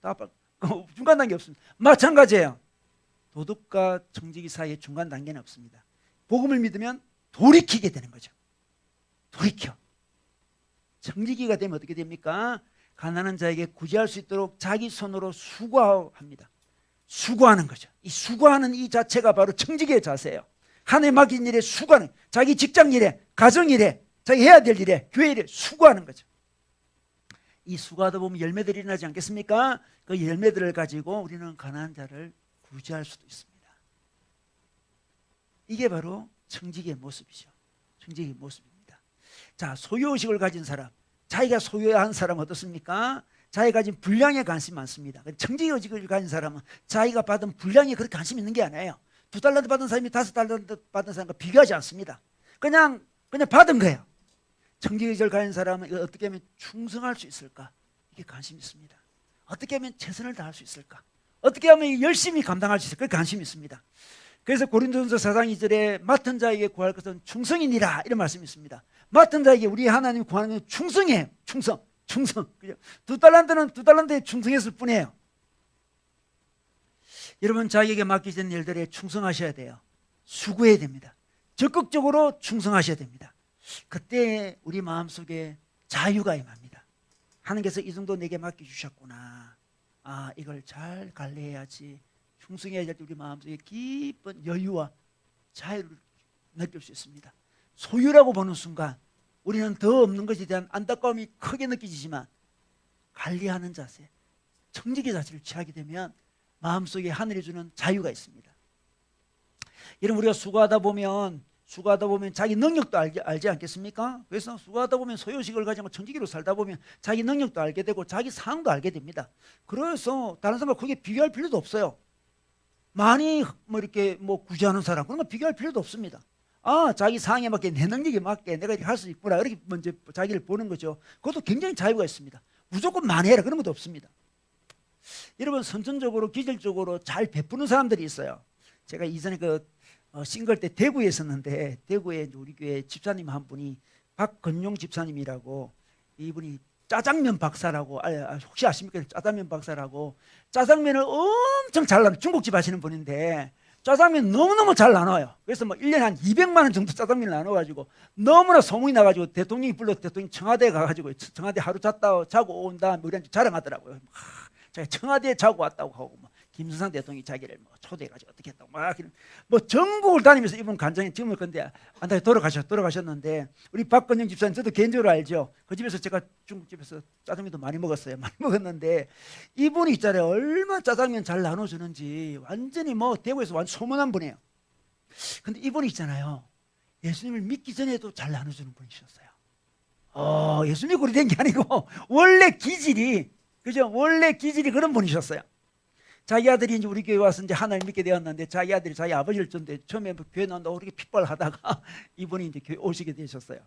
중간 단계 없습니다. 마찬가지예요. 도덕과 청지기 사이에 중간 단계는 없습니다. 복음을 믿으면 돌이키게 되는 거죠. 돌이켜. 청지기가 되면 어떻게 됩니까? 가난한 자에게 구제할 수 있도록 자기 손으로 수고합니다. 수고하는 거죠. 이 수고하는 이 자체가 바로 청지기의 자세예요. 하나님 맡긴 일에 수고하는, 자기 직장 일에, 가정 일에, 자기 해야 될 일에, 교회 일에 수고하는 거죠. 이 수고하다 보면 열매들이 나지 않겠습니까? 그 열매들을 가지고 우리는 가난한 자를 구제할 수도 있습니다. 이게 바로 청지기의 모습이죠. 청지기의 모습입니다. 자, 소유의식을 가진 사람, 자기가 소유한 사람은 어떻습니까? 자기가 가진 분량에 관심이 많습니다. 청지기의식을 가진 사람은 자기가 받은 분량에 그렇게 관심이 있는 게 아니에요. 2달란트 받은 사람이 5달란트 받은 사람과 비교하지 않습니다. 그냥 받은 거예요. 청지기의식을 가진 사람은 어떻게 하면 충성할 수 있을까? 이게 관심이 있습니다. 어떻게 하면 최선을 다할 수 있을까? 어떻게 하면 열심히 감당할 수 있을까? 관심이 있습니다. 그래서 고린도전서 4장 2절에 맡은 자에게 구할 것은 충성이니라, 이런 말씀이 있습니다. 맡은 자에게 우리 하나님 구하는 건 충성이에요. 충성. 2달란트는 2달란트에 충성했을 뿐이에요. 여러분, 자기에게 맡기신 일들에 충성하셔야 돼요. 수고해야 됩니다. 적극적으로 충성하셔야 됩니다. 그때 우리 마음속에 자유가 임합니다. 하나님께서 이 정도 내게 맡겨주셨구나. 이걸 잘 관리해야지, 충성해야지 할 때 우리 마음속에 깊은 여유와 자유를 느낄 수 있습니다. 소유라고 보는 순간 우리는 더 없는 것에 대한 안타까움이 크게 느껴지지만, 관리하는 자세, 청지기 자세를 취하게 되면 마음속에 하늘이 주는 자유가 있습니다. 여러분, 우리가 수고하다 보면 자기 능력도 알지 않겠습니까? 그래서 수고하다 보면 소유식을 가지고 청지기로 살다 보면 자기 능력도 알게 되고 자기 상황도 알게 됩니다. 그래서 다른 사람과 크게 비교할 필요도 없어요. 많이 이렇게 구제하는 사람, 그런 거 비교할 필요도 없습니다. 자기 상황에 맞게, 내 능력에 맞게 내가 이렇게 할 수 있구나, 이렇게 먼저 자기를 보는 거죠. 그것도 굉장히 자유가 있습니다. 무조건 많이 해라, 그런 것도 없습니다. 여러분, 선천적으로 기질적으로 잘 베푸는 사람들이 있어요. 제가 이전에 싱글 때 대구에 있었는데, 대구에 우리 교회 집사님 한 분이 박건용 집사님이라고, 이분이 짜장면 박사라고, 혹시 아십니까? 짜장면 박사라고, 짜장면을 엄청 잘 나눠요. 중국집 하시는 분인데 짜장면 너무너무 잘 나눠요. 그래서 1년에 한 200만 원 정도 짜장면을 나눠가지고 너무나 소문이 나가지고 대통령이 불러서 대통령 청와대에 가가지고 청와대 하루 자고 온 다음에 우리한테 자랑하더라고요. 제가 청와대에 자고 왔다고 하고 김수상 대통령이 자기를 뭐 초대해가지고 어떻게 했다고 막 뭐 전국을 다니면서 이분 간장에 지을 건데 안타깝게 돌아가셨는데 우리 박건영 집사님 저도 개인적으로 알죠. 그 집에서 제가 중국집에서 짜장면도 많이 먹었어요. 많이 먹었는데 이분이 있잖아요. 얼마나 짜장면 잘 나눠주는지 완전히 뭐 대구에서 완전 소문난 분이에요. 근데 이분이 있잖아요. 예수님을 믿기 전에도 잘 나눠주는 분이셨어요. 예수 믿고 그리 된 게 아니고 원래 기질이 그죠? 원래 기질이 그런 분이셨어요. 자기 아들이 이제 우리 교회 와서 이제 하나님 믿게 되었는데 자기 아들이 자기 아버지를 줬는데 처음에 교회 나온다고 그렇게 핏발하다가 이분이 이제 교회 오시게 되셨어요.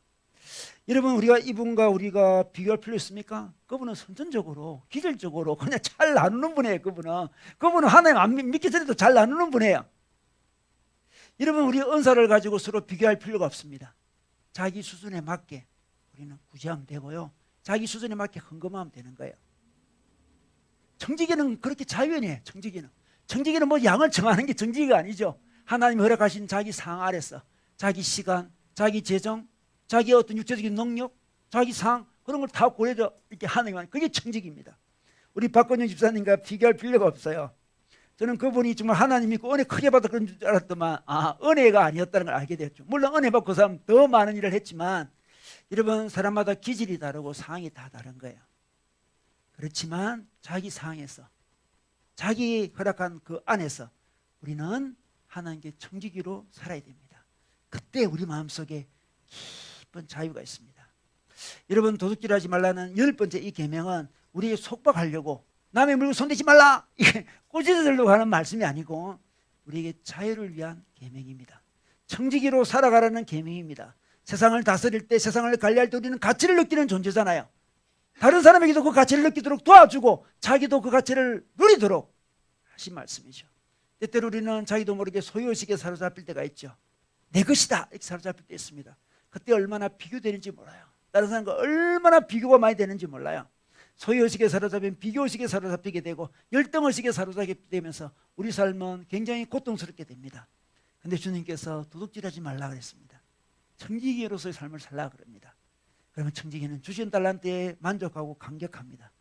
여러분 이분과 우리가 비교할 필요 있습니까? 그분은 선천적으로 기질적으로 그냥 잘 나누는 분이에요. 그분은 하나님 안 믿기 전에도 잘 나누는 분이에요. 여러분 우리 은사를 가지고 서로 비교할 필요가 없습니다. 자기 수준에 맞게 우리는 구제하면 되고요. 자기 수준에 맞게 헌금하면 되는 거예요. 청지기는 그렇게 자유연해요. 청지기는 뭐 양을 정하는 게 청지기가 아니죠. 하나님이 허락하신 자기 상 아래서 자기 시간, 자기 재정, 자기 어떤 육체적인 능력, 자기 상 그런 걸 다 고려해서 이렇게 하는 게 그게 청지기입니다. 우리 박건영 집사님과 비교할 필요가 없어요. 저는 그분이 정말 하나님 믿고 은혜 크게 받아 그런 줄 알았더만 은혜가 아니었다는 걸 알게 됐죠. 물론 은혜 받고 그 사람 더 많은 일을 했지만 여러분 사람마다 기질이 다르고 상황이 다 다른 거예요. 그렇지만 자기 상황에서 자기 허락한 그 안에서 우리는 하나님께 청지기로 살아야 됩니다. 그때 우리 마음속에 깊은 자유가 있습니다. 여러분 도둑질하지 말라는 10번째 이 계명은 우리에게 속박하려고 남의 물건 손대지 말라 이게 꾸짖으려고 하는 말씀이 아니고 우리에게 자유를 위한 계명입니다. 청지기로 살아가라는 계명입니다. 세상을 다스릴 때 세상을 관리할 때 우리는 가치를 느끼는 존재잖아요. 다른 사람에게도 그 가치를 느끼도록 도와주고 자기도 그 가치를 누리도록 하신 말씀이죠. 때때로 우리는 자기도 모르게 소유의식에 사로잡힐 때가 있죠. 내 것이다 이렇게 사로잡힐 때 있습니다. 그때 얼마나 비교되는지 몰라요. 다른 사람과 얼마나 비교가 많이 되는지 몰라요. 소유의식에 사로잡히면 비교의식에 사로잡히게 되고 열등의식에 사로잡히게 되면서 우리 삶은 굉장히 고통스럽게 됩니다. 그런데 주님께서 도둑질하지 말라 그랬습니다. 청지기로서의 삶을 살라 그럽니다. 그러면 청지기는 주신 달란트에 만족하고 감격합니다.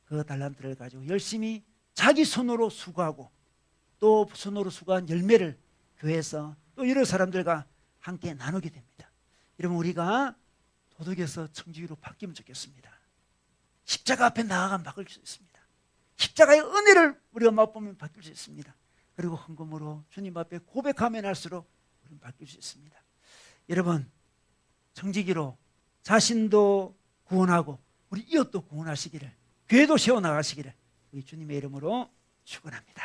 그 달란트를 가지고 열심히 자기 손으로 수고하고 또 손으로 수고한 열매를 교회에서 또 여러 사람들과 함께 나누게 됩니다. 여러분 우리가 도덕에서 청지기로 바뀌면 좋겠습니다. 십자가 앞에 나아가면 바뀔 수 있습니다. 십자가의 은혜를 우리가 맛보면 바뀔 수 있습니다. 그리고 헌금으로 주님 앞에 고백하면 할수록 우리는 바뀔 수 있습니다. 여러분 청지기로 자신도 구원하고 우리 이웃도 구원하시기를 교회도 세워나가시기를 우리 주님의 이름으로 축원합니다.